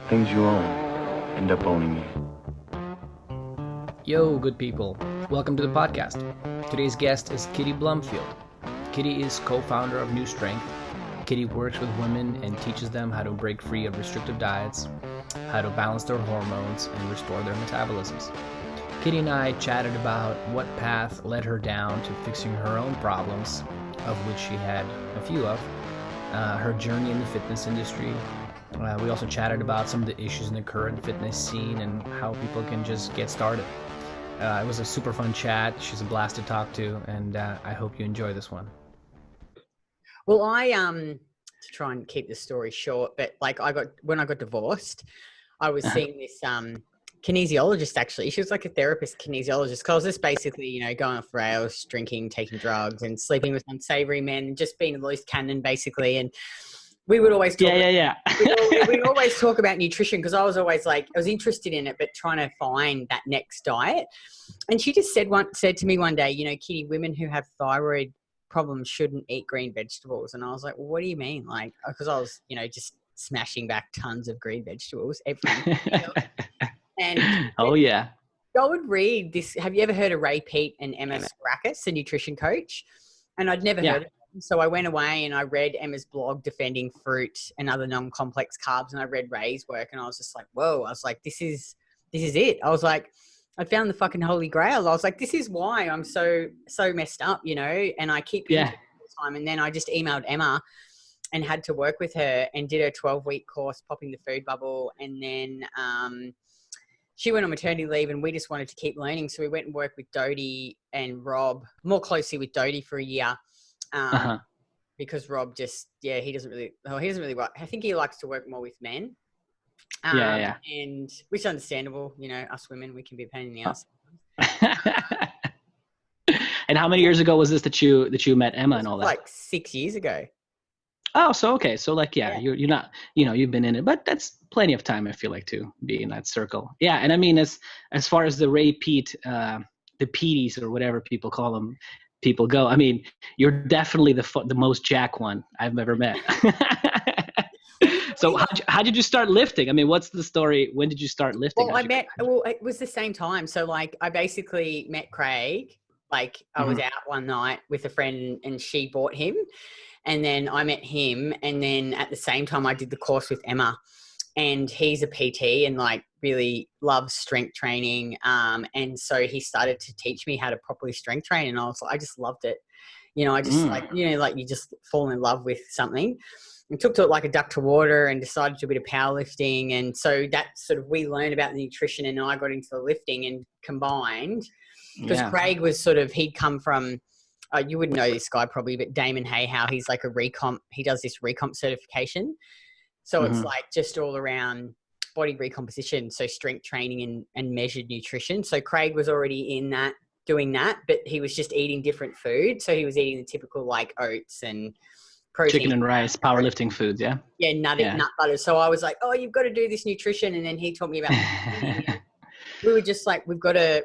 Things you own end up owning you. Yo, good people. Welcome to the podcast. Today's guest is Kitty Blomfield. Kitty is co-founder of NuStrength. Kitty works with women and teaches them how to break free of restrictive diets, how to balance their hormones, and restore their metabolisms. Kitty and I chatted about what path led her down to fixing her own problems, of which she had a few of, her journey in the fitness industry. We also chatted about some of the issues in the current fitness scene and how people can just get started. It was a super fun chat. She's a blast to talk to, and I hope you enjoy this one. Well, to try and keep the story short, but when I got divorced, I was seeing this kinesiologist. Actually, she was like a therapist kinesiologist. Cause I was just basically, going off rails, drinking, taking drugs, and sleeping with unsavory men, and just being a loose cannon, basically. And we would always talk. We'd always talk about nutrition because I was always I was interested in it, but trying to find that next diet. And she just said to me one day, Kitty, women who have thyroid problems shouldn't eat green vegetables. And I was like, well, what do you mean? Because I was, just smashing back tons of green vegetables every meal. And oh yeah, I would read this. Have you ever heard of Ray Peat and Emma Skrakis, a nutrition coach? And I'd never heard of them. So I went away and I read Emma's blog, Defending Fruit and Other Non-Complex Carbs. And I read Ray's work and I was just like, whoa, I was like, this is it. I was like, I found the fucking holy grail. I was like, this is why I'm so messed up, and I keep all the time. And then I just emailed Emma and had to work with her and did a 12-week course, Popping the Food Bubble. And then she went on maternity leave and we just wanted to keep learning. So we went and worked with Dodie and Rob, more closely with Dodie for a year. Because Rob just, he doesn't really work. I think he likes to work more with men. And which is understandable, us women, we can be a pain in the ass. And how many years ago was this that you met Emma and all that? Like 6 years ago. Oh, so okay. So you're not, you've been in it, but that's plenty of time, I feel like, to be in that circle. Yeah. And I mean, as far as the Ray Peat, the Peaties or whatever people go, I mean, you're definitely the most jack one I've ever met. So how did you start lifting? I mean, what's the story? When did you start lifting? Well, it was the same time. So I basically met Craig. I was out one night with a friend and she bought him. And then I met him. And then at the same time, I did the course with Emma. And he's a PT and really loves strength training. And so he started to teach me how to properly strength train. And I just loved it. I just you just fall in love with something. And took to it like a duck to water and decided to do a bit of powerlifting. And so that we learned about the nutrition and I got into the lifting and combined because Craig was he'd come from, you wouldn't know this guy probably, but Damon Hayhow, he's like a recomp. He does this recomp certification. So it's just all around body recomposition. So strength training and measured nutrition. So Craig was already in that, doing that, but he was just eating different food. So he was eating the typical oats and protein, chicken and rice, powerlifting foods, yeah? Yeah, nut butter. So I was like, oh, you've got to do this nutrition. And then he taught me about we were just we've got to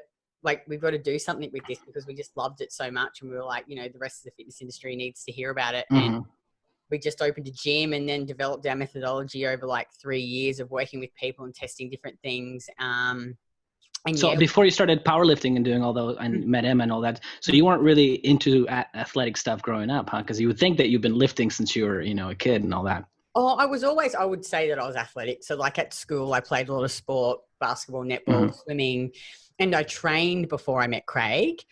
do something with this because we just loved it so much. And we were like, the rest of the fitness industry needs to hear about it. And we just opened a gym and then developed our methodology over 3 years of working with people and testing different things. So before you started powerlifting and doing all those and met Emma and all that, so you weren't really into athletic stuff growing up, huh? Because you would think that you've been lifting since you were, a kid and all that. Oh, I would say that I was athletic. So at school, I played a lot of sport, basketball, netball, swimming, and I trained before I met Craig,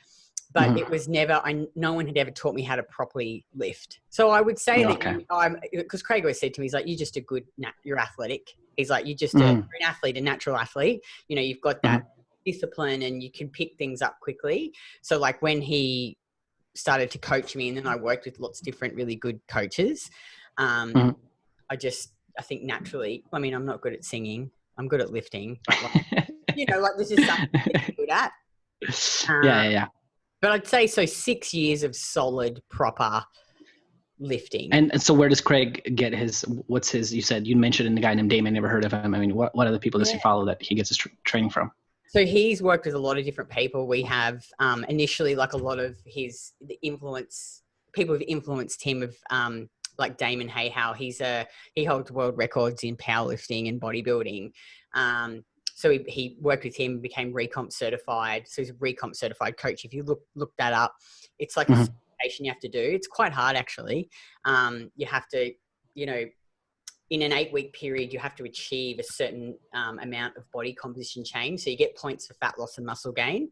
but it was never, no one had ever taught me how to properly lift. So I would say because Craig always said to me, he's like, you're just you're athletic. He's like, you're just you're an athlete, a natural athlete. You've got that discipline and you can pick things up quickly. So when he started to coach me and then I worked with lots of different really good coaches, I think naturally, I mean, I'm not good at singing. I'm good at lifting. But this is something I'm good at. Yeah. But I'd say 6 years of solid, proper lifting. And so where does Craig get you said, you mentioned a guy named Damon, never heard of him. I mean, what other people does he follow that he gets his training from? So he's worked with a lot of different people. We have initially a lot of people who've influenced him have like Damon Hayhow. He holds world records in powerlifting and bodybuilding. So he worked with him, became recomp certified. So he's a recomp certified coach. If you look that up, it's like a certification you have to do. It's quite hard, actually. You have to, you know, in an 8-week period, you have to achieve a certain amount of body composition change. So you get points for fat loss and muscle gain.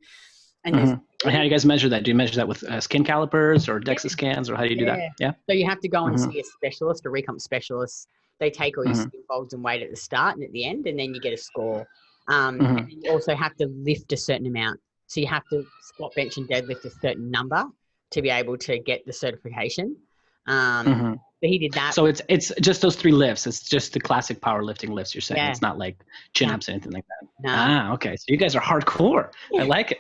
And And how do you guys measure that? Do you measure that with skin calipers or DEXA scans, or how do you do that? Yeah. So you have to go and see a specialist, a recomp specialist. They take all your skin folds and weight at the start and at the end, and then you get a score. And you also have to lift a certain amount. So you have to squat, bench, and deadlift a certain number to be able to get the certification. So he did that. So it's just those 3 lifts. It's just the classic powerlifting lifts you're saying. Yeah. It's not like chin-ups or anything like that. No. Okay. So you guys are hardcore. I like it.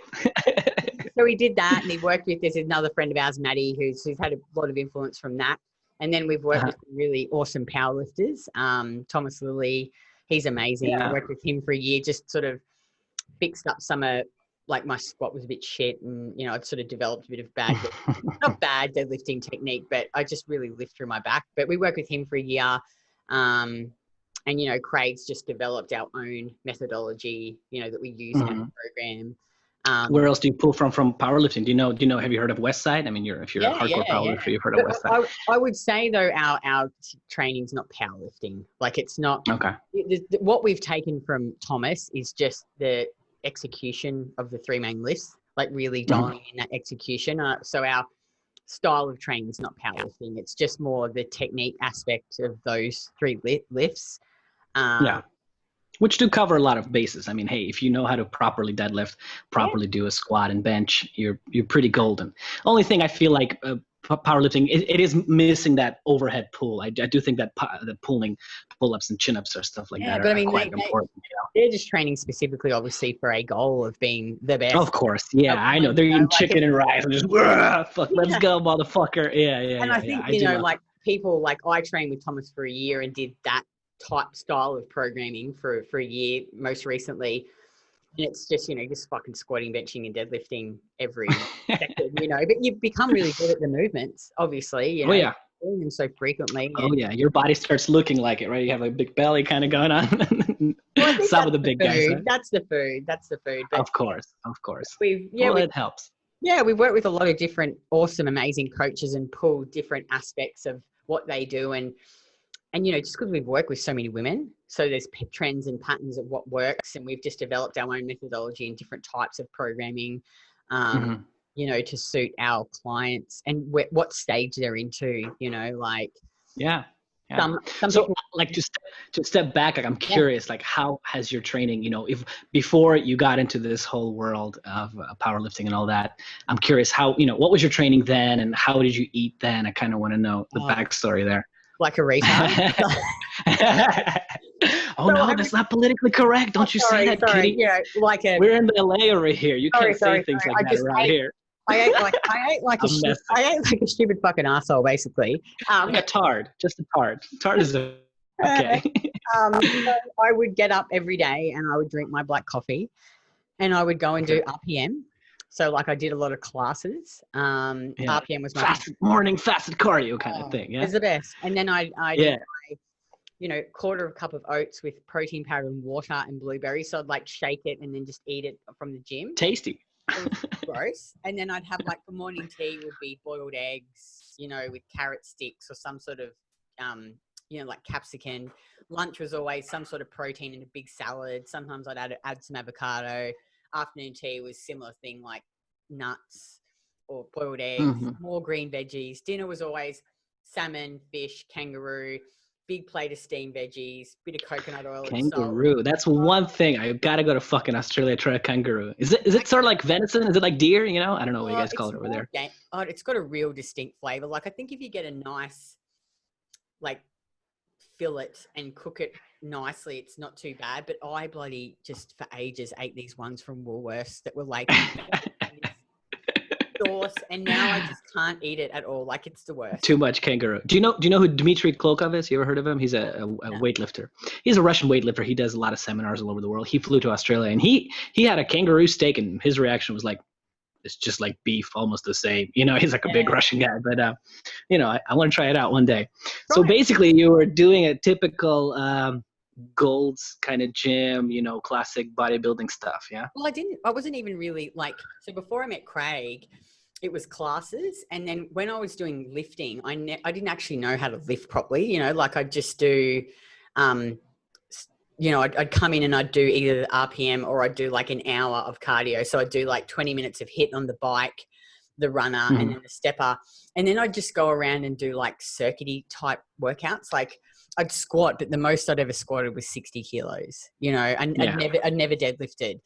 So he did that, and he worked with, there's another friend of ours, Maddie, who's had a lot of influence from that. And then we've worked with some really awesome powerlifters. Thomas Lilly, he's amazing. I worked with him for a year, just sort of fixed up some like my squat was a bit shit, and, you know, I'd sort of developed a bit of not bad deadlifting technique, but I just really lift through my back. But we worked with him for a year. And, you know, Craig's just developed our own methodology, you know, that we use in our program. Where else do you pull from powerlifting? Do you know, have you heard of Westside? I mean, if you're a hardcore powerlifter, you've heard of Westside. I would say though, our training's not powerlifting. Like, it's not, what we've taken from Thomas is just the execution of the 3 main lifts, like really dialing in that execution. So our style of training is not powerlifting. It's just more the technique aspect of those 3 lifts. Which do cover a lot of bases. I mean, hey, if you know how to properly deadlift, properly do a squat and bench, you're pretty golden. Only thing I feel like powerlifting, it is missing that overhead pull. I do think that the pulling pull-ups and chin-ups or stuff like that are quite important. You know? They're just training specifically, obviously, for a goal of being the best. Of course, yeah, I know. They're eating chicken and rice and just, fuck, let's go, motherfucker. Yeah. And I think, you know, like people, like I trained with Thomas for a year and did that type style of programming for a year most recently, and it's just, you know, just fucking squatting, benching and deadlifting every second, you know, but you become really good at the movements, obviously, you know, doing them so frequently. Your body starts looking like it, right? You have a big belly kind of going on. Some of the big guys, right? That's the food but of course it helps. We work with a lot of different awesome, amazing coaches and pull different aspects of what they do, and, you know, just because we've worked with so many women, so there's trends and patterns of what works, and we've just developed our own methodology and different types of programming, you know, to suit our clients and what stage they're into, you know, like. Yeah. Some so people, like to step back, like I'm curious, like how has your training, you know, if before you got into this whole world of powerlifting and all that, I'm curious how, you know, what was your training then and how did you eat then? I kind of want to know the backstory there. Like a retard. That's not politically correct. Don't you say that, Kitty? Yeah, like we're in the LA over here. You can't say things like that around here. I ate like a stupid fucking asshole, basically. A tard, just a tard. Tard is okay. So I would get up every day and I would drink my black coffee, and I would go and do RPM. So, like, I did a lot of classes. RPM was my morning fasted cardio kind of thing. Yeah, it's the best. And then I did my, you know, quarter of a cup of oats with protein powder and water and blueberries. So I'd like shake it and then just eat it from the gym. Tasty. Gross. And then I'd have, like, the morning tea would be boiled eggs, you know, with carrot sticks or some sort of, you know, like capsicum. Lunch was always some sort of protein in a big salad. Sometimes I'd add some avocado. Afternoon tea was similar thing, like nuts or boiled eggs, more green veggies. Dinner was always salmon, fish, kangaroo, big plate of steamed veggies, bit of coconut oil. Kangaroo. And salt. That's one thing. I gotta go to fucking Australia to try a kangaroo. Is it sort of like venison? Is it like deer? You know, I don't know what you guys call it over there. It's got a real distinct flavor. Like, I think if you get a nice, like, fillet and cook it nicely, it's not too bad. But I bloody just for ages ate these ones from Woolworths that were like sauce, and now I just can't eat it at all. Like, it's the worst. Too much kangaroo. Do you know who Dmitry Klokov is? You ever heard of him? He's a weightlifter. He's a Russian weightlifter. He does a lot of seminars all over the world. He flew to Australia and he had a kangaroo steak, and his reaction was like, it's just like beef, almost the same. You know, he's like a big Russian guy, but you know, I want to try it out one day. So basically, you were doing a typical Gold's kind of gym, you know, classic bodybuilding stuff. Yeah. Well, I wasn't even really like, so before I met Craig, it was classes. And then when I was doing lifting, I didn't actually know how to lift properly, you know, like I'd just do, you know, I'd come in and I'd do either the RPM or I'd do like an hour of cardio. So I'd do like 20 minutes of HIIT on the bike, the runner, and then the stepper. And then I'd just go around and do like circuity type workouts. Like I'd squat, but the most I'd ever squatted was 60 kilos, you know, and I'd never deadlifted.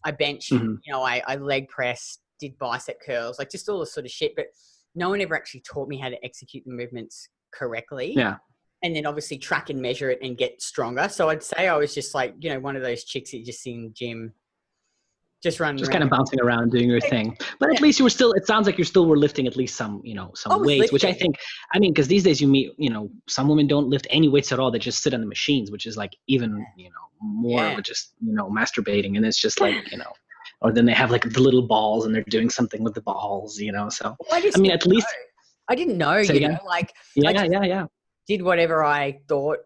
I benched, you know, I leg pressed, did bicep curls, like just all this sort of shit. But no one ever actually taught me how to execute the movements correctly. Yeah. And then obviously track and measure it and get stronger. So I'd say I was just like, you know, one of those chicks that you just see in the gym, just running around. Kind of bouncing around doing your thing. But at least you were still, it sounds like you still were lifting at least some, you know, some weights, which I think, I mean, because these days you meet, you know, some women don't lift any weights at all. They just sit on the machines, which is like even, you know, more of just, you know, masturbating. And it's just like, you know, or then they have like the little balls and they're doing something with the balls, you know. So, I mean, at least. I didn't know, you know, like. Yeah. Did whatever I thought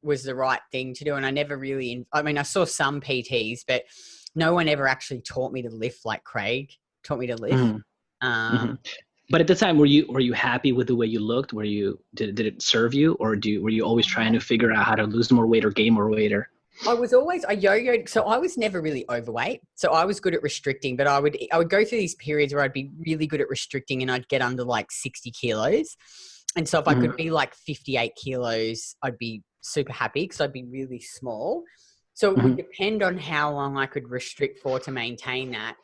was the right thing to do. And I never really, I mean, I saw some PTs, but no one ever actually taught me to lift like Craig taught me to lift. But at the time, were you happy with the way you looked? Did it serve you, or were you always trying to figure out how to lose more weight or gain more weight? Or I yo-yoed. So I was never really overweight. So I was good at restricting, but I would go through these periods where I'd be really good at restricting and I'd get under like 60 kilos. And so if I could be like 58 kilos, I'd be super happy because I'd be really small. So it would depend on how long I could restrict for to maintain that.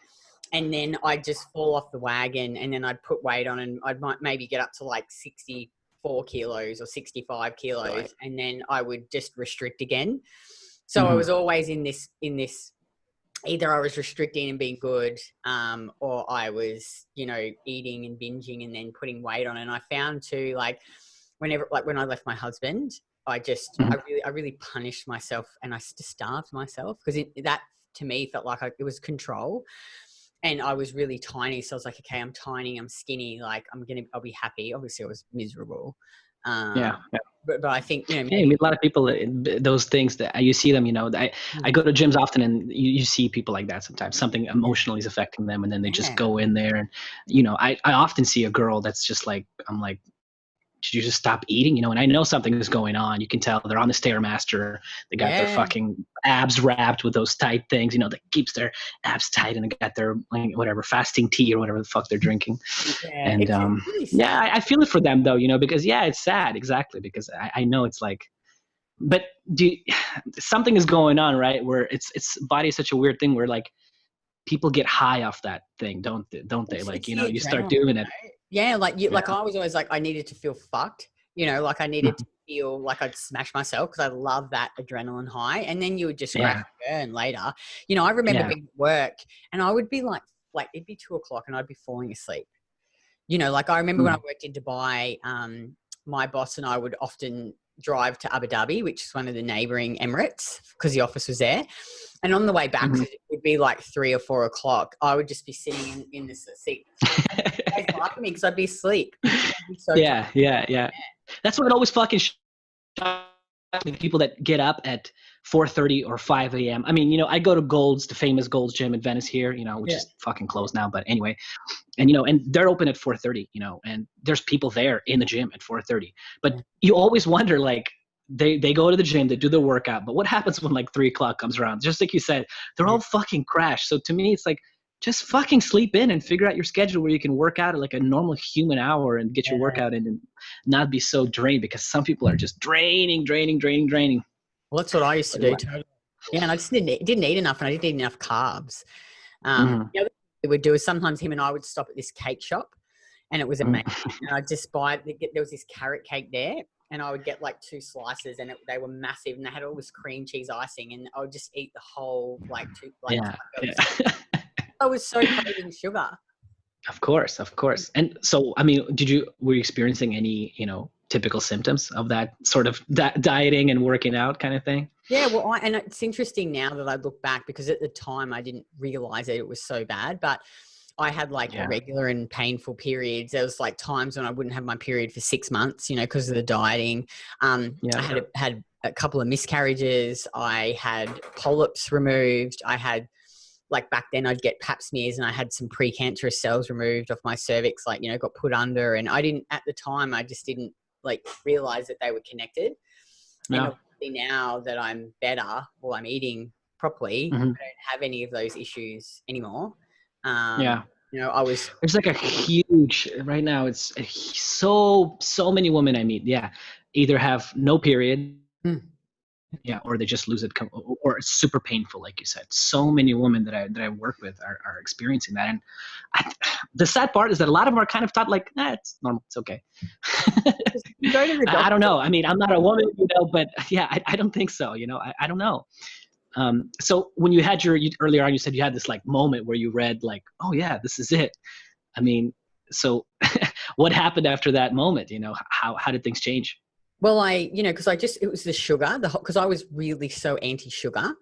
And then I'd just fall off the wagon and then I'd put weight on and might maybe get up to like 64 kilos or 65 kilos. And then I would just restrict again. So I was always in this, either I was restricting and being good, or I was, you know, eating and binging and then putting weight on. And I found too, like when I left my husband, I really punished myself and I starved myself because that to me felt like it was control. And I was really tiny. So I was like, okay, I'm tiny, I'm skinny. Like I'll be happy. Obviously I was miserable. But I think, you know, I mean, a lot of people, those things that you see them, you know, I go to gyms often and you see people like that sometimes. Something emotionally is affecting them and then they just go in there. And, you know, I often see a girl that's just like, I'm like, should you just stop eating? You know, and I know something is going on. You can tell they're on the Stairmaster. They got their fucking abs wrapped with those tight things, you know, that keeps their abs tight, and they got their whatever fasting tea or whatever the fuck they're drinking. And really I feel it for them though, you know, because it's sad. Exactly. Because I know it's like, but something is going on, right? Where it's body is such a weird thing where like people get high off that thing, don't they? Like, you know, you start doing it. Yeah, like like I was always like, I needed to feel fucked, you know, like I needed to feel like I'd smash myself because I love that adrenaline high. And then you would just crash and burn later. You know, I remember being at work and I would be like it'd be 2:00 and I'd be falling asleep. You know, like I remember when I worked in Dubai, my boss and I would often drive to Abu Dhabi, which is one of the neighboring Emirates, because the office was there. And on the way back, it would be like 3 or 4 o'clock. I would just be sitting in the seat. They'd laugh at me because I'd be asleep. Yeah. That's what it always fucking shocks me, people that get up at 4:30 or 5 a.m. I mean, you know, I go to Gold's, the famous Gold's gym in Venice here, you know, which is fucking closed now, but anyway. And, you know, and they're open at 4:30, you know, and there's people there in the gym at 4:30. But you always wonder, like, they go to the gym, they do their workout, but what happens when like 3 o'clock comes around? Just like you said, they're all fucking crashed. So to me, it's like, just fucking sleep in and figure out your schedule where you can work out at like a normal human hour and get your workout in and not be so drained, because some people are just draining. Well, that's what I used to do too. Yeah, and I just didn't eat enough, and I didn't eat enough carbs. The other thing we would do is sometimes him and I would stop at this cake shop, and it was amazing. And I'd just buy, there was this carrot cake there, and I would get like 2 slices, and they were massive, and they had all this cream cheese icing, and I would just eat the whole like 2 plates. I was so craving sugar. Of course. And so, I mean, were you experiencing any, you know, typical symptoms of that sort of dieting and working out kind of thing? Yeah, well, and it's interesting now that I look back, because at the time I didn't realize that it was so bad. But I had like irregular and painful periods. There was like times when I wouldn't have my period for 6 months, you know, because of the dieting. I had a couple of miscarriages. I had polyps removed. I had, like, back then I'd get pap smears and I had some precancerous cells removed off my cervix, like, you know, got put under. And I didn't, at the time, I just didn't like realize that they were connected. No. And obviously now that I'm better, well, I'm eating properly, I don't have any of those issues anymore. You know, there's like a huge, right now it's so many women I meet, either have no period, or they just lose it, or it's super painful, like you said. So many women that I work with are experiencing that. And the sad part is that a lot of them are kind of taught like, it's normal, it's okay. I don't know. I mean, I'm not a woman, you know, but I don't think so, you know. I don't know. So when you had earlier on, you said you had this like moment where you read like, oh yeah, this is it. I mean, so what happened after that moment? You know, how did things change? Well, you know, because it was the sugar, because I was really so anti-sugar.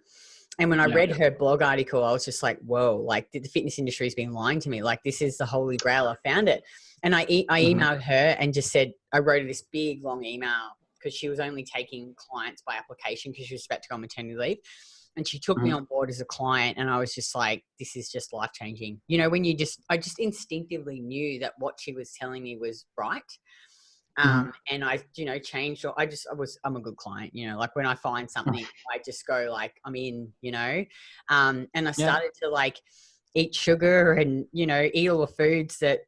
And when I read her blog article, I was just like, whoa, like the fitness industry has been lying to me. Like, this is the holy grail. I found it. And I emailed her and just said, I wrote her this big long email because she was only taking clients by application because she was about to go on maternity leave. And she took me on board as a client, and I was just like, this is just life-changing. You know, when I just instinctively knew that what she was telling me was right. And I, you know, changed, I'm a good client, you know, like when I find something, I just go like, I'm in, you know, and I started to like eat sugar and, you know, eat all the foods that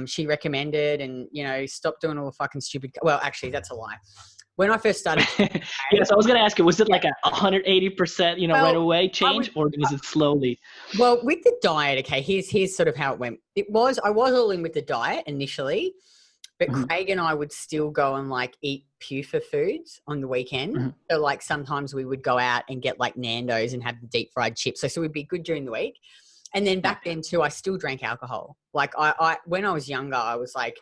she recommended and, you know, stop doing all the fucking stupid, well, actually that's a lie. When I first started. Yes, I was going to ask you, was it like 180%, you know, right away change, or was it slowly? Well, with the diet, okay, here's sort of how it went. I was all in with the diet initially, but Craig and I would still go and like eat puffer foods on the weekend. So like sometimes we would go out and get like Nando's and have the deep fried chips. So we'd be good during the week. And then back then too, I still drank alcohol. Like I when I was younger, I was like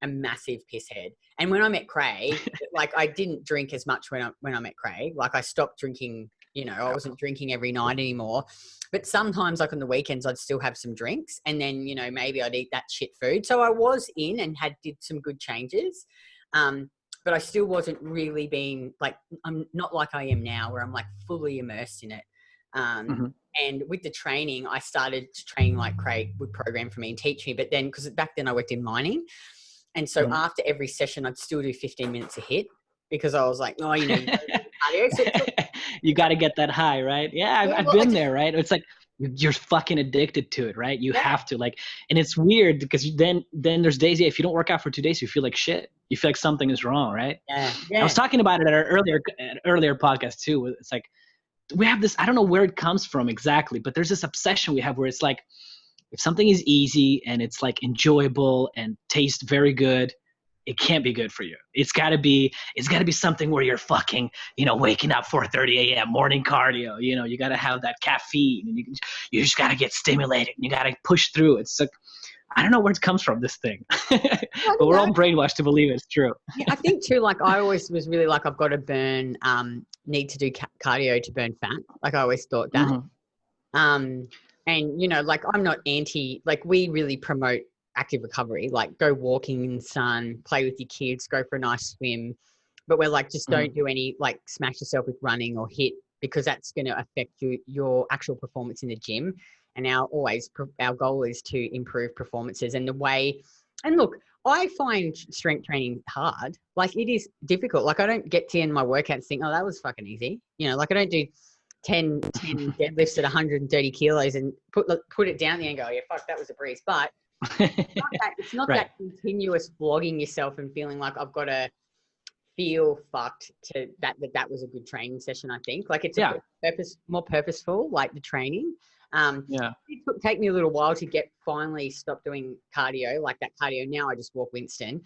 a massive pisshead. And when I met Craig, like I didn't drink as much when I met Craig. Like I stopped drinking, you know, I wasn't drinking every night anymore. But sometimes like on the weekends, I'd still have some drinks and then, you know, maybe I'd eat that shit food. So I was in and did some good changes. But I still wasn't really being like, I'm not like I am now where I'm like fully immersed in it. And with the training, I started to train like Craig would program for me and teach me. But then, because back then I worked in mining. And so after every session, I'd still do 15 minutes a hit because I was like, oh, you know, you got to get that high, right? Yeah, I've been there, right? It's like you're fucking addicted to it, right? You have to like, and it's weird because then there's days, if you don't work out for 2 days, you feel like shit. You feel like something is wrong, right? Yeah. I was talking about it at our earlier podcast too. It's like, we have this, I don't know where it comes from exactly, but there's this obsession we have where it's like, if something is easy and it's like enjoyable and tastes very good, it can't be good for you. It's gotta be something where you're fucking, you know, waking up 4:30 a.m. morning cardio. You know, you gotta have that caffeine and you just gotta get stimulated and you gotta push through. It's like, I don't know where it comes from, this thing, but we're all brainwashed to believe it's true. Yeah, I think too, like I always was really like, I've got to burn, need to do cardio to burn fat. Like I always thought that. And, you know, like I'm not like we really promote active recovery, like go walking in the sun, play with your kids, go for a nice swim. But we're like, just don't do any, like smash yourself with running or hit because that's going to affect your actual performance in the gym. And our goal is to improve performances and and look, I find strength training hard. Like it is difficult. Like I don't get to end my workouts and think, oh, that was fucking easy. You know, like I don't do 10 deadlifts at 130 kilos and put it down there and go, yeah, fuck, that was a breeze. But it's not that continuous flogging yourself and feeling like I've got to feel fucked to that was a good training session. I think like it's more purposeful, like the training. It took take me a little while to finally stop doing cardio, like that cardio. Now I just walk Winston.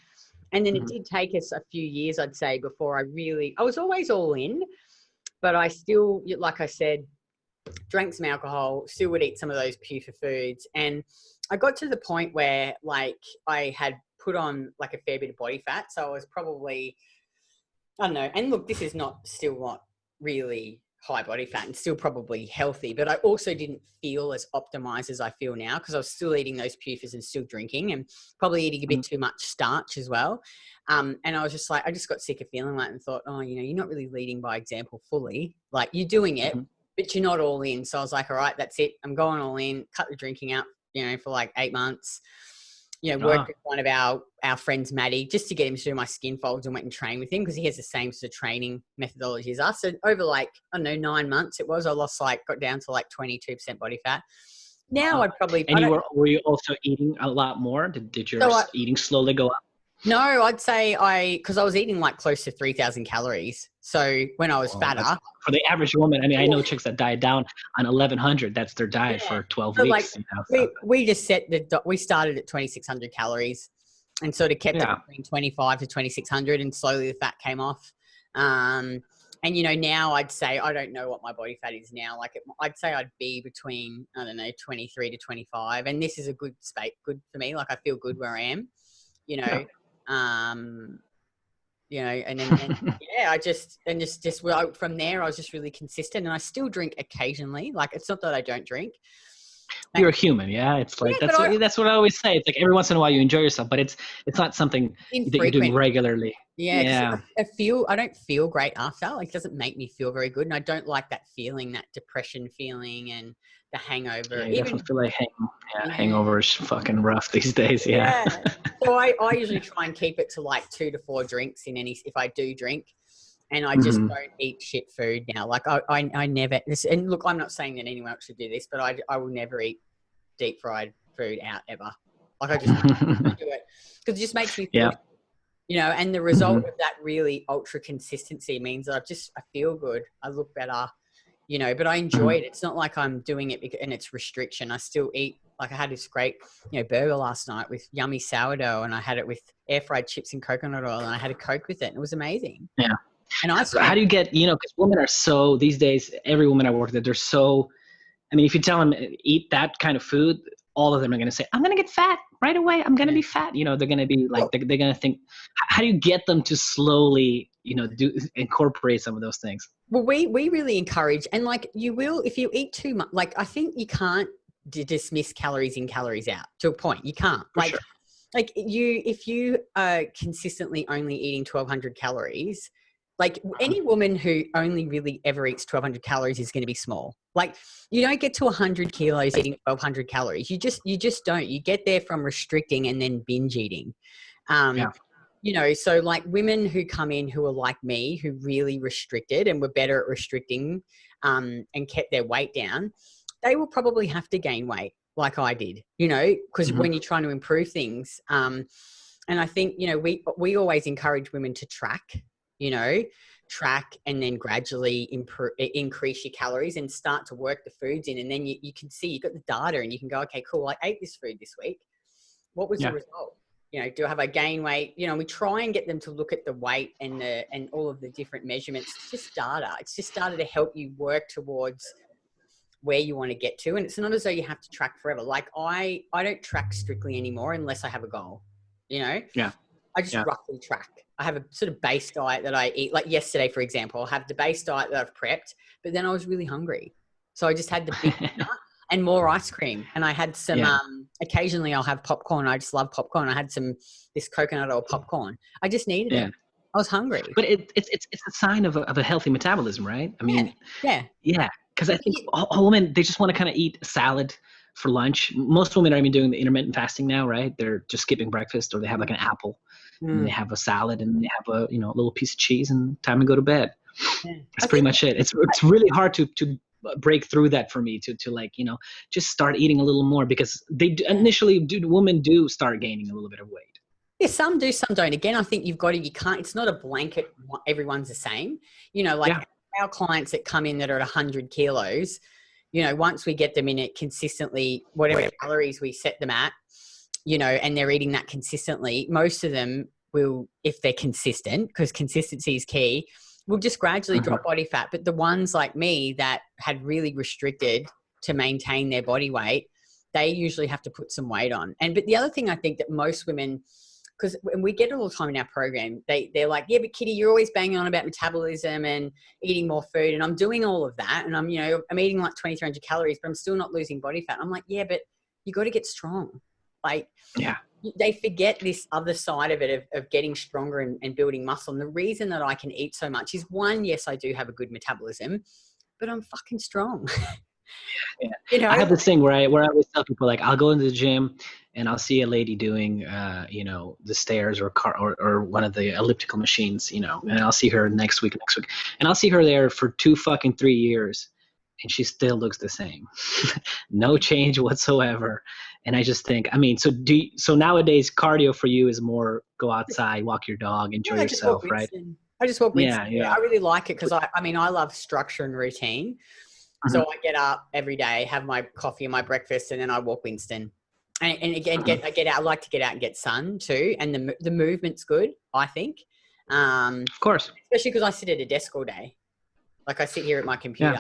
And then it did take us a few years, I'd say, before I was always all in. But I still, like I said, drank some alcohol, still would eat some of those puffer foods. And I got to the point where like I had put on like a fair bit of body fat. So I was probably, I don't know. And look, this is still not really high body fat and still probably healthy, but I also didn't feel as optimized as I feel now because I was still eating those PUFAs and still drinking and probably eating a bit too much starch as well. And I was just like, I just got sick of feeling like and thought, oh, you know, you're not really leading by example fully. Like you're doing it, but you're not all in. So I was like, all right, that's it. I'm going all in, cut the drinking out, you know, for like 8 months. You know, worked with one of our friends, Maddie, just to get him to do my skin folds and went and trained with him because he has the same sort of training methodology as us. So over like, I don't know, 9 months I lost got down to like 22% body fat. Now I'd probably... And were you also eating a lot more? Did your eating slowly go up? No, I'd say because I was eating like close to 3,000 calories. So when I was fatter. For the average woman, I mean, I know chicks that diet down on 1,100. That's their diet for 12 weeks. Like, you know, so. we just we started at 2,600 calories and sort of kept it between 25 to 2,600 and slowly the fat came off. And, you know, now I'd say, I don't know what my body fat is now. Like I'd say I'd be between, I don't know, 23 to 25. And this is a good good for me. Like I feel good where I am, you know. Yeah. You know, and then I just from there I was just really consistent, and I still drink occasionally. Like it's not that I don't drink. You're a human, yeah. It's like that's what I always say. It's like every once in a while you enjoy yourself, but it's not something that you're doing regularly. Yeah. I don't feel great after. Like it doesn't make me feel very good, and I don't like that feeling, that depression feeling, and the hangover. Yeah, I definitely feel like hangover is fucking rough these days. Yeah. So I usually try and keep it to like 2 to 4 drinks if I do drink, and I just don't eat shit food now. Like I never. And look, I'm not saying that anyone else should do this, but I will never eat deep fried food out ever. Like I just don't do it because it just makes me feel. You know, and the result of that really ultra consistency means that I feel good. I look better. You know, but I enjoy it. It's not like I'm doing it and it's restriction. I still eat. Like I had this great, you know, burger last night with yummy sourdough, and I had it with air fried chips and coconut oil, and I had a Coke with it, and it was amazing. Yeah. And so how do you get, you know, because women are so, these days, every woman I work with, they're so, I mean, if you tell them eat that kind of food, all of them are going to say, I'm going to get fat right away. I'm going to be fat. You know, they're going to be like, they're going to think, how do you get them to slowly, you know, incorporate some of those things? Well, we really encourage, and like you will, if you eat too much, like I think you can't dismiss calories in, calories out to a point. You can't. Like, like if you are consistently only eating 1,200 calories, like any woman who only really ever eats 1,200 calories is going to be small. Like you don't get to 100 kilos eating 1,200 calories. You just don't. You get there from restricting and then binge eating. You know, so like women who come in who are like me, who really restricted and were better at restricting and kept their weight down, they will probably have to gain weight like I did, you know, because when you're trying to improve things. And I think, you know, we always encourage women to track and then gradually increase your calories and start to work the foods in. And then you can see, you've got the data and you can go, okay, cool. I ate this food this week. What was the result? You know, do I have a gain weight? You know, we try and get them to look at the weight and all of the different measurements. It's just data. It's just data to help you work towards where you want to get to. And it's not as though you have to track forever. Like I don't track strictly anymore unless I have a goal, you know? Yeah. I just roughly track. I have a sort of base diet that I eat. Like yesterday, for example, I have the base diet that I've prepped, but then I was really hungry. So I just had the big nut and more ice cream. And I had some, occasionally I'll have popcorn. I just love popcorn. I had this coconut oil popcorn. I just needed it. I was hungry. But it's a sign of a healthy metabolism, right? I mean, yeah. Because I think all women, they just want to kind of eat salad for lunch. Most women are even doing the intermittent fasting now, right? They're just skipping breakfast, or they have like an apple and they have a salad and they have a, you know, a little piece of cheese and time to go to bed. That's pretty much it. It's really hard to break through that for me to like, you know, just start eating a little more, because women do start gaining a little bit of weight. Yeah, some do, some don't. Again, I think you can't, it's not a blanket, everyone's the same. You know, like our clients that come in that are at 100 kilos, you know, once we get them in it consistently, whatever calories we set them at, you know, and they're eating that consistently, most of them will, if they're consistent, because consistency is key, will just gradually drop body fat. But the ones like me that had really restricted to maintain their body weight, they usually have to put some weight on. But the other thing I think that most women because when we get it all the time in our program, they're like, yeah, but Kitty, you're always banging on about metabolism and eating more food. And I'm doing all of that. And I'm eating like 2,300 calories, but I'm still not losing body fat. I'm like, yeah, but you got to get strong. Like, yeah, they forget this other side of it of getting stronger and building muscle. And the reason that I can eat so much is, one, yes, I do have a good metabolism, but I'm fucking strong. Yeah. I have this thing where I always tell people, like, I'll go into the gym and I'll see a lady doing, the stairs or or one of the elliptical machines, and I'll see her next week, and I'll see her there for 3 years, and she still looks the same, no change whatsoever. And I just think, so nowadays cardio for you is more go outside, walk your dog, enjoy yourself, right? I just walk Winston. Yeah. I really like it because I love structure and routine. So I get up every day, have my coffee and my breakfast, and then I walk Winston. And again, I get out. I like to get out and get sun too, and the movement's good, I think. Of course, especially because I sit at a desk all day. Like, I sit here at my computer,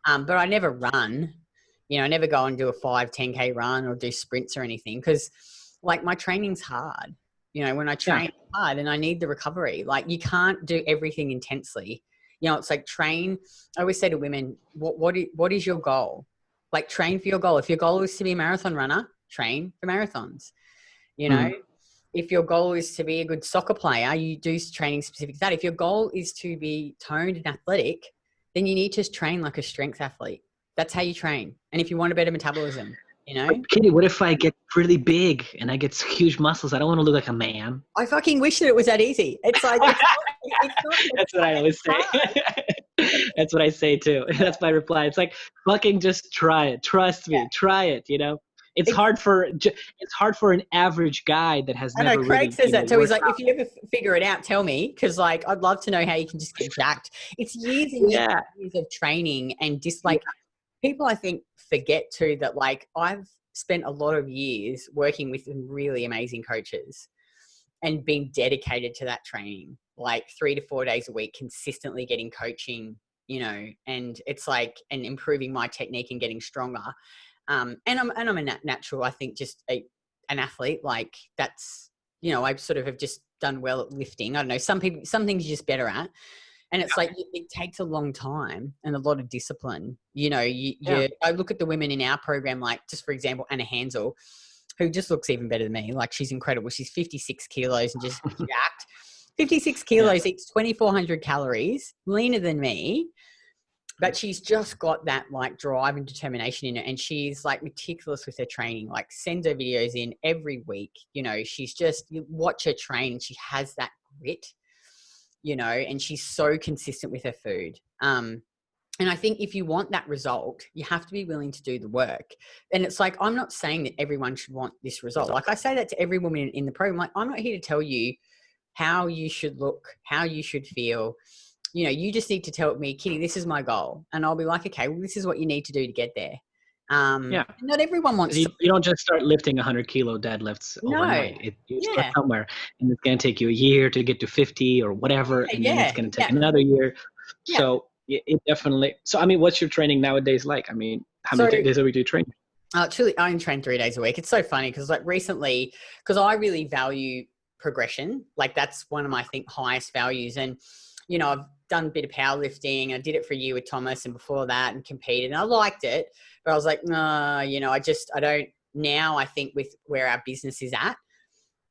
but I never run. I never go and do a 5-10K run or do sprints or anything because, like, my training's hard. When I train hard and I need the recovery, like, you can't do everything intensely. It's like train. I always say to women, what is your goal? Like, train for your goal. If your goal is to be a marathon runner, train for marathons. If your goal is to be a good soccer player, you do training specific to that. If your goal is to be toned and athletic, then you need to train like a strength athlete. That's how you train. And if you want a better metabolism, But Kitty, what if I get really big and I get huge muscles? I don't want to look like a man. I fucking wish that it was that easy. It's like, it's not that's what I always say. That's what I say too. That's my reply. It's like, fucking just try it. Trust me. Try it. It's hard for an average guy that has never. I know Craig says that too. He's like, if you ever figure it out, tell me, because, like, I'd love to know how you can just get jacked. It's years and years of training and just like people, I think, forget too that, like, I've spent a lot of years working with some really amazing coaches and being dedicated to that training, like 3 to 4 days a week, consistently getting coaching, and it's like, and improving my technique and getting stronger. And I'm a natural, I think, just an athlete. Like, that's, I sort of have just done well at lifting. I don't know. Some things you're just better at. And it's like, it takes a long time and a lot of discipline. I look at the women in our program, like, just for example, Anna Hansel, who just looks even better than me. Like, she's incredible. She's 56 kilos and just jacked. 56 kilos, eats 2,400 calories, leaner than me. But she's just got that, like, drive and determination in it. And she's, like, meticulous with her training, like, sends her videos in every week. She's just, you watch her train and she has that grit, and she's so consistent with her food. And I think if you want that result, you have to be willing to do the work. And it's like, I'm not saying that everyone should want this result. Like, I say that to every woman in the program. Like, I'm not here to tell you how you should look, how you should feel. You just need to tell me, Kitty, this is my goal. And I'll be like, okay, well, this is what you need to do to get there. Not everyone wants you don't just start lifting 100-kilo deadlifts overnight. You start somewhere, and it's going to take you a year to get to 50 or whatever, and then it's going to take another year. So it definitely. So, what's your training nowadays like? How many days a week do you train? Truly, I only train 3 days a week. It's so funny because, like, recently, because I really value progression. Like, that's one of my, I think, highest values. And, I've done a bit of powerlifting. I did it for a year with Thomas and before that, and competed, and I liked it. But I was like, no, I don't now. I think with where our business is at,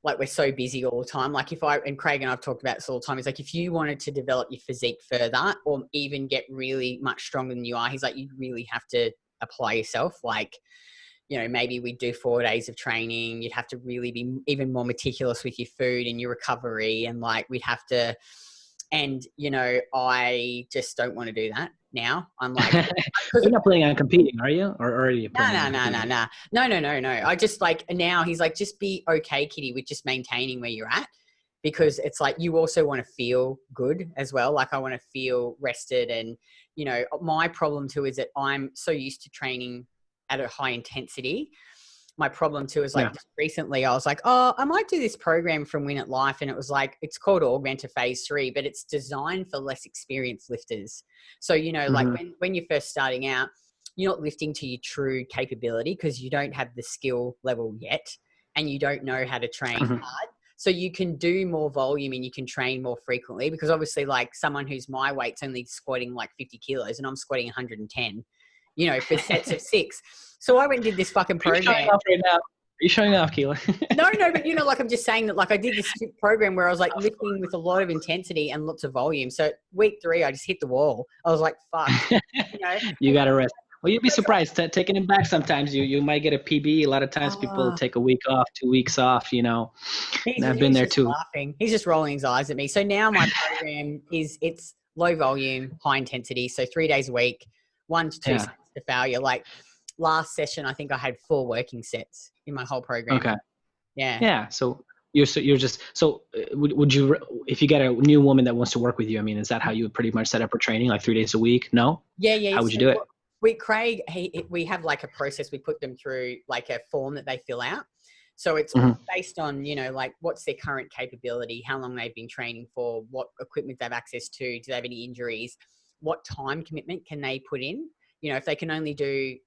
like, we're so busy all the time. Like, and Craig and I've talked about this all the time. He's like, if you wanted to develop your physique further or even get really much stronger than you are, he's like, you really have to apply yourself. Like, maybe we'd do 4 days of training. You'd have to really be even more meticulous with your food and your recovery. And, like, we'd have to, and, I just don't want to do that now. I'm like, you're not planning on competing, are you? Or are you? No. I just, like, now he's like, just be okay, Kitty, with just maintaining where you're at, because it's like, you also want to feel good as well. Like, I want to feel rested. And, my problem too is that I'm so used to training at a high intensity. My problem too is, like, just recently I was like, oh, I might do this program from Win at Life. And it was like, it's called Augmenter Phase 3, but it's designed for less experienced lifters. So, like, when you're first starting out, you're not lifting to your true capability because you don't have the skill level yet and you don't know how to train hard. So you can do more volume and you can train more frequently, because obviously like someone who's my weight's only squatting like 50 kilos and I'm squatting 110, you know, for sets of 6. So I went and did this fucking program. Are you showing off right now? Are you showing off, Keela? No, but you know, like I'm just saying that, like I did this program where I was like lifting with a lot of intensity and lots of volume. So week 3, I just hit the wall. I was like, fuck, you know. You got to rest. Well, you'll be surprised. Taking him back sometimes, you might get a PB. A lot of times people take a week off, 2 weeks off, you know. And I've been there too. Laughing. He's just rolling his eyes at me. So now my program it's low volume, high intensity. So 3 days a week, 1 to 2 sets to failure. Like last session, I think I had 4 working sets in my whole program. Okay. Yeah. Yeah. So would you, if you get a new woman that wants to work with you, I mean, is that how you would pretty much set up her training, like 3 days a week? No? Yeah. How would you do it? Craig, we have like a process. We put them through like a form that they fill out. So it's based on, you know, like what's their current capability, how long they've been training for, what equipment they have access to, do they have any injuries, what time commitment can they put in? You know, if they can only do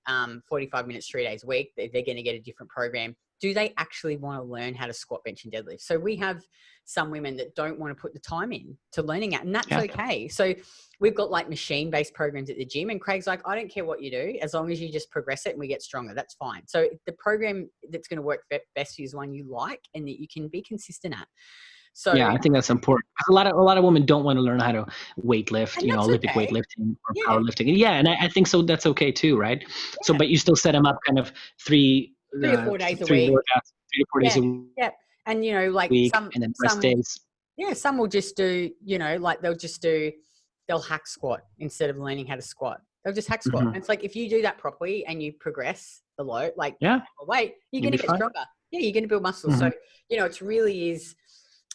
45 minutes 3 days a week, they're going to get a different program. Do they actually want to learn how to squat, bench and deadlift? So we have some women that don't want to put the time in to learning it, and that's okay. So we've got like machine-based programs at the gym, and Craig's like, I don't care what you do, as long as you just progress it and we get stronger, that's fine. So the program that's going to work best for you is one you like and that you can be consistent at. So yeah, I think that's important. A lot of women don't want to learn how to weight lift, you know, Olympic weightlifting or powerlifting. Yeah, and I think so. That's okay too, right? Yeah. So, but you still set them up kind of 3 or 4 days a week. 3 to 4 days a week. Yeah, and you know, like and then rest days. Yeah, some will just do, you know, like they'll hack squat instead of learning how to squat. They'll just hack squat. And it's like if you do that properly and you progress the load, like weight, you're going to get stronger. Yeah, you're going to build muscle. So you know,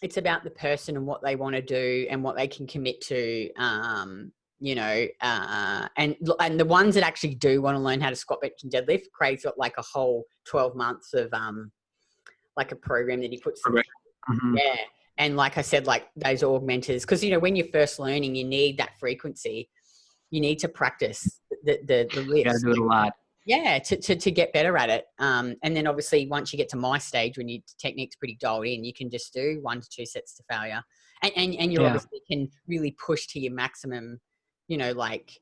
it's about the person and what they want to do and what they can commit to, you know, and the ones that actually do want to learn how to squat, bench and deadlift, Craig's got like a whole 12 months of like a program that he puts through. Yeah. And like I said, like those augmenters, because, you know, when you're first learning, you need that frequency. You need to practice the lifts. You got to do it a lot. Yeah, to get better at it. And then obviously once you get to my stage, when your technique's pretty dialed in, you can just do 1 to 2 sets to failure. And you obviously can really push to your maximum, you know, like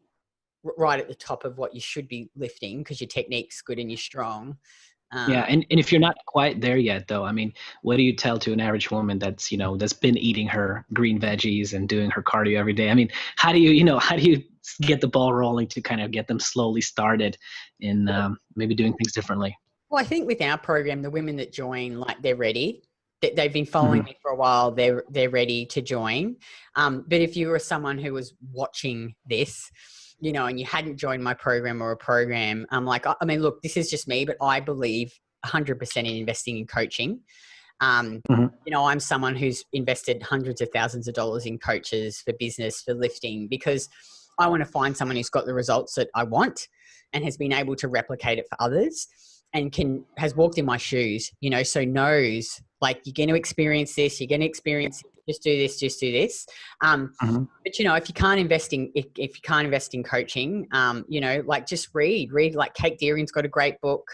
right at the top of what you should be lifting because your technique's good and you're strong. And if you're not quite there yet, though, I mean, what do you tell to an average woman that's, you know, that's been eating her green veggies and doing her cardio every day? I mean, how do you get the ball rolling to kind of get them slowly started in maybe doing things differently? Well, I think with our program, the women that join, like they're ready. They've been following me for a while. They're ready to join. But if you were someone who was watching this, you know, and you hadn't joined my program or a program, I'm like, I mean, look, this is just me, but I believe 100% in investing in coaching. You know, I'm someone who's invested hundreds of thousands of dollars in coaches for business, for lifting, because I want to find someone who's got the results that I want and has been able to replicate it for others and has walked in my shoes, you know, so knows like you're going to experience this, you're going to experience it, just do this. But you know, if you can't invest in coaching, you know, like just read like Kate Deering's got a great book.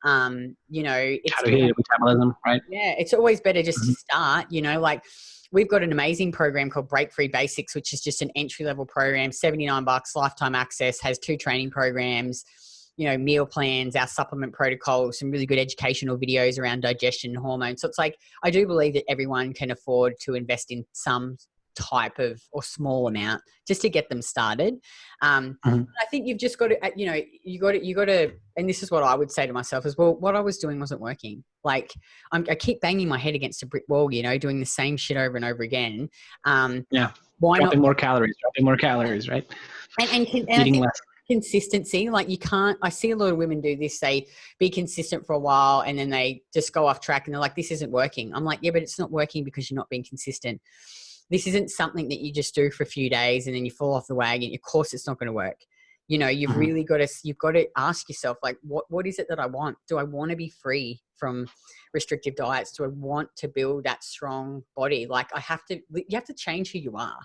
You know, it's how to hit metabolism, right? Yeah. It's always better just to start, you know, like we've got an amazing program called Break Free Basics, which is just an entry-level program, $79, lifetime access, has 2 training programs, you know, meal plans, our supplement protocol, some really good educational videos around digestion and hormones. So it's like, I do believe that everyone can afford to invest in some type of or small amount just to get them started. I think you've just got to, you know, you got to, and this is what I would say to myself as well, what I was doing wasn't working. Like I keep banging my head against a brick wall, you know, doing the same shit over and over again. Why dropping more calories, right? And eating less. Consistency, like you can't, I see a lot of women do this, they be consistent for a while and then they just go off track and they're like, this isn't working. I'm like, yeah, but it's not working because you're not being consistent. This isn't something that you just do for a few days and then you fall off the wagon. Of course it's not going to work. You know, you've really got to ask yourself, like, what is it that I want? Do I want to be free from restrictive diets? Do I want to build that strong body? Like you have to change who you are.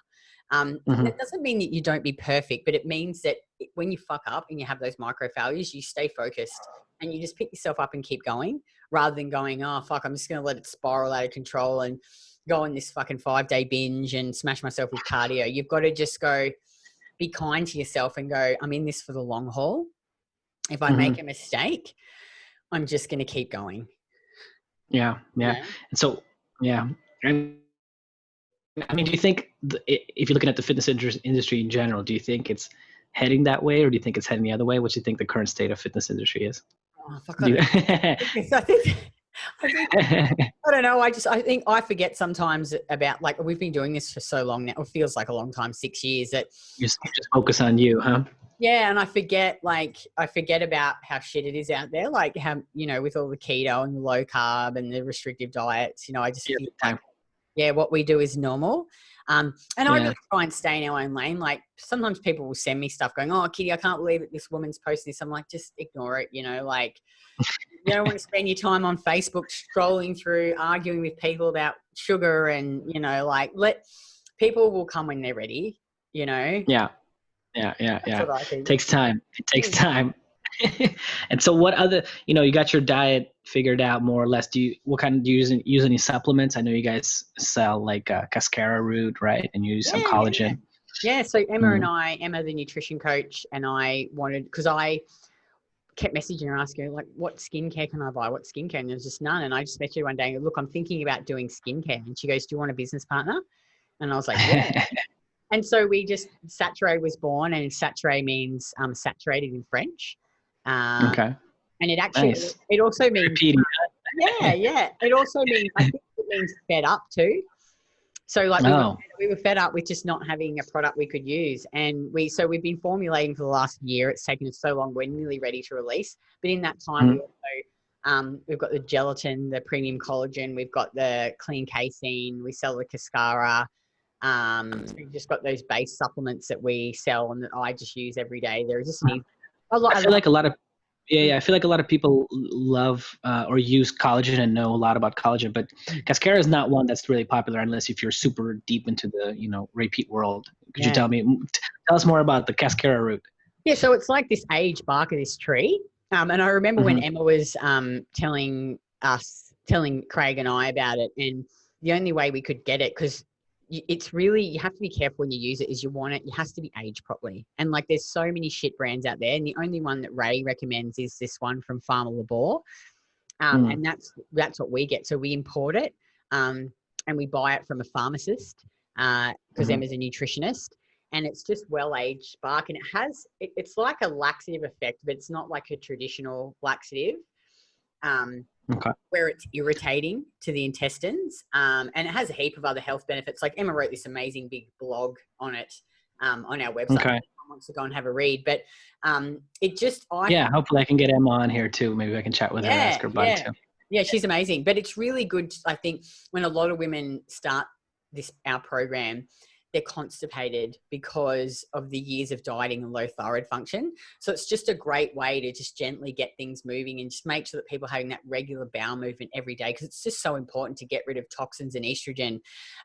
That doesn't mean that you don't be perfect, but it means that when you fuck up and you have those micro failures, you stay focused and you just pick yourself up and keep going, rather than going, oh fuck, I'm just going to let it spiral out of control and go on this fucking 5-day binge and smash myself with cardio. You've got to just go, be kind to yourself and go, I'm in this for the long haul. If I make a mistake, I'm just going to keep going. Yeah. And so, and I mean, do you think if you're looking at the fitness industry in general, do you think it's heading that way, or do you think it's heading the other way? What do you think the current state of fitness industry is? Oh, fuck, I don't know. I think I forget sometimes about, like, we've been doing this for so long now. It feels like a long time, 6 years, that you just focus on you, huh? Yeah. And I forget about how shit it is out there. Like how, with all the keto and the low carb and the restrictive diets, I just feel like, what we do is normal. And I really try and stay in our own lane. Like sometimes people will send me stuff going, oh, Kitty, I can't believe that this woman's posting this. I'm like, just ignore it. Like you don't want to spend your time on Facebook scrolling through, arguing with people about sugar and, like let people will come when they're ready, Yeah. It takes time. And so what other, you got your diet figured out more or less. Do you use any supplements? I know you guys sell like cascara root, right? And you use some collagen. Yeah. So Emma, the nutrition coach, and I wanted, because I kept messaging her asking her, like, what skincare can I buy? What skincare? And there's just none. And I just messaged her one day and go, look, I'm thinking about doing skincare. And she goes, do you want a business partner? And I was like, yeah. And so Saturé was born, and Saturé means saturated in French. Okay. And it actually, it also means, it also means, I think it means fed up too. So like we were fed up with just not having a product we could use. And we've been formulating for the last year. It's taken us so long. We're nearly ready to release. But in that time, we also, we've got the gelatin, the premium collagen. We've got the clean casein. We sell the cascara. So we've just got those base supplements that we sell and that I just use every day. There just needs I feel like a lot of people love or use collagen and know a lot about collagen, but cascara is not one that's really popular unless if you're super deep into the repeat world. Could you tell us more about the cascara root? Yeah, so it's like this aged bark of this tree. And I remember when Emma was telling Craig and I about it, and the only way we could get it, because it's really, you have to be careful when you use it, is it has to be aged properly. And like there's so many shit brands out there, and the only one that Ray recommends is this one from Farmer Labor. And that's what we get. So we import it and we buy it from a pharmacist because Emma's a nutritionist, and it's just well-aged bark, and it's like a laxative effect, but it's not like a traditional laxative. Where it's irritating to the intestines, and it has a heap of other health benefits. Like Emma wrote this amazing big blog on it on our website. If anyone wants to go and have a read, but hopefully I can get Emma on here too. Maybe I can chat with her and ask her about it too. Yeah, she's amazing. But it's really good, I think, when a lot of women start our program, they're constipated because of the years of dieting and low thyroid function. So it's just a great way to just gently get things moving and just make sure that people are having that regular bowel movement every day, because it's just so important to get rid of toxins and estrogen.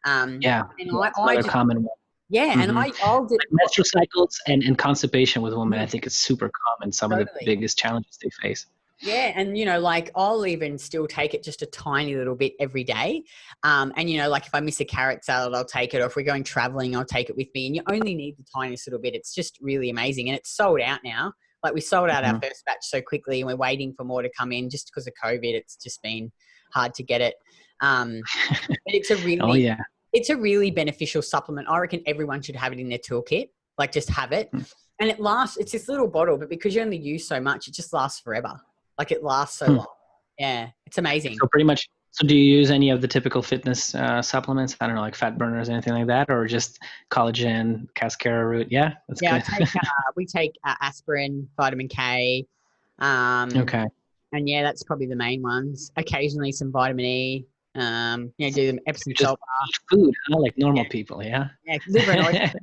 And another common one. Yeah, and I'll do menstrual cycles and constipation with women. I think it's super common. Some of the biggest challenges they face. Yeah. And, like I'll even still take it just a tiny little bit every day. And, like if I miss a carrot salad, I'll take it. Or if we're going traveling, I'll take it with me. And you only need the tiniest little bit. It's just really amazing. And it's sold out now. Like we sold out our first batch so quickly, and we're waiting for more to come in just because of COVID. It's just been hard to get it. But it's a really, it's a really beneficial supplement. I reckon everyone should have it in their toolkit. Like just have it. And it lasts, it's this little bottle, but because you only use so much, it just lasts forever. Like it lasts so long. Yeah, it's amazing. So pretty much, so do you use any of the typical fitness supplements? I don't know, like fat burners, anything like that, or just collagen, cascara root? Yeah, that's good. We take aspirin, vitamin K. Okay. And that's probably the main ones. Occasionally some vitamin E. Do them Epsom salt bath. Food, like normal people, yeah? Yeah, liver and oyster.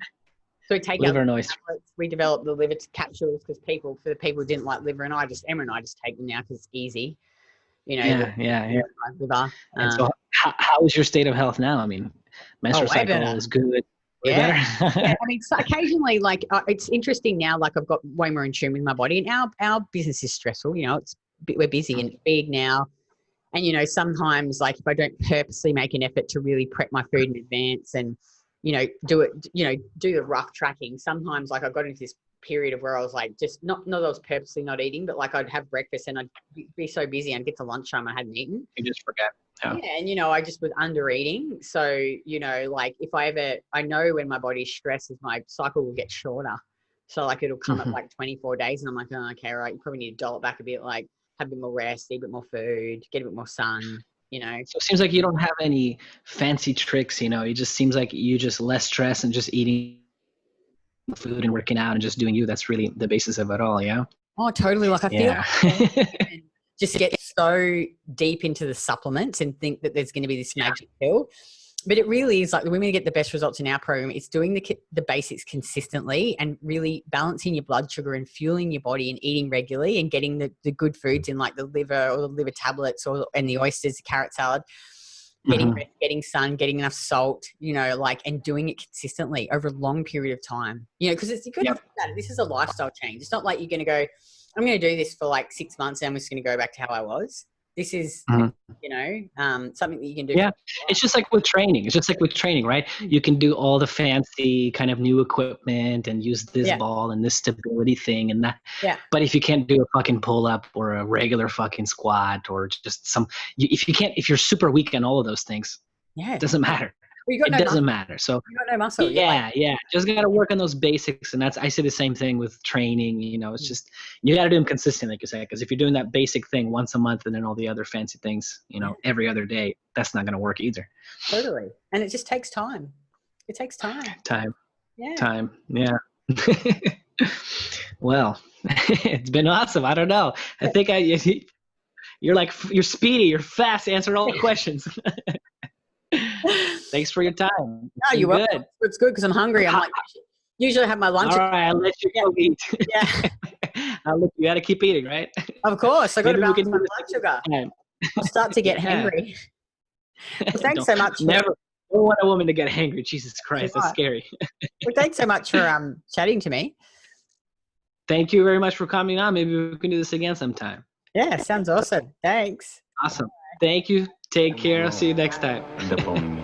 So we take liver and oyster. We developed the liver capsules because for the people who didn't like liver, and Emma and I just take them now because it's easy. Liver. And so how is your state of health now? I mean, menstrual cycle is good. Way Yeah. better? Yeah, I mean, so occasionally, like, it's interesting now, like, I've got way more in tune with my body, and our business is stressful, you know, we're busy and big now. And, you know, sometimes, like, if I don't purposely make an effort to really prep my food in advance and, you know, do the rough tracking, sometimes, like, I got into this period of where I was like, just not that I was purposely not eating, but like I'd have breakfast and I'd be so busy and get to lunchtime I hadn't eaten. You just forget. Yeah, and you know, I just was under eating. So, you know, like if I know when my body's stressed, my cycle will get shorter. So like it'll come at like 24 days and I'm like, oh, okay, right, you probably need to dial it back a bit, like have a bit more rest, eat a bit more food, get a bit more sun, you know. So it seems like you don't have any fancy tricks, you know, it just seems like you just less stress and just eating food and working out and just doing you. That's really the basis of it all. Yeah. Oh, totally. Like I feel like just get so deep into the supplements and think that there's going to be this magic pill. But it really is like the women get the best results in our program. It's doing the basics consistently and really balancing your blood sugar and fueling your body and eating regularly and getting the good foods in like the liver or the liver tablets and the oysters, the carrot salad, getting rest, getting sun, getting enough salt, you know, like, and doing it consistently over a long period of time, you know, because you got to think about it. This is a lifestyle change. It's not like you're going to go, I'm going to do this for like 6 months and I'm just going to go back to how I was. This is, you know, something that you can do. Yeah. It's just like with training. It's just like with training, right? You can do all the fancy kind of new equipment and use this ball and this stability thing and that. Yeah. But if you can't do a fucking pull up or a regular fucking squat or just if you're super weak in all of those things, it doesn't matter. It doesn't matter. So you got no muscle. Yeah. Just got to work on those basics. And I say the same thing with training, you know, it's just, you got to do them consistently, like you said, because if you're doing that basic thing once a month and then all the other fancy things, you know, every other day, that's not going to work either. Totally. And it just takes time. It takes time. Yeah. Time. Yeah. Well, it's been awesome. I don't know. I think you're speedy, you're fast, answering all the questions. Thanks for your time. No, you're welcome. It's good because I'm hungry. I'm like, usually I have my lunch. All right, I'll let you go eat. Yeah. You got to keep eating, right? Of course. I got to balance my blood sugar. I'll start to get hangry. Well, thanks so much. Never want a woman to get hangry. Jesus Christ, that's scary. Well, thanks so much for chatting to me. Thank you very much for coming on. Maybe we can do this again sometime. Yeah, sounds awesome. Thanks. Awesome. Thank you. Take care. I'll see you next time. End up owning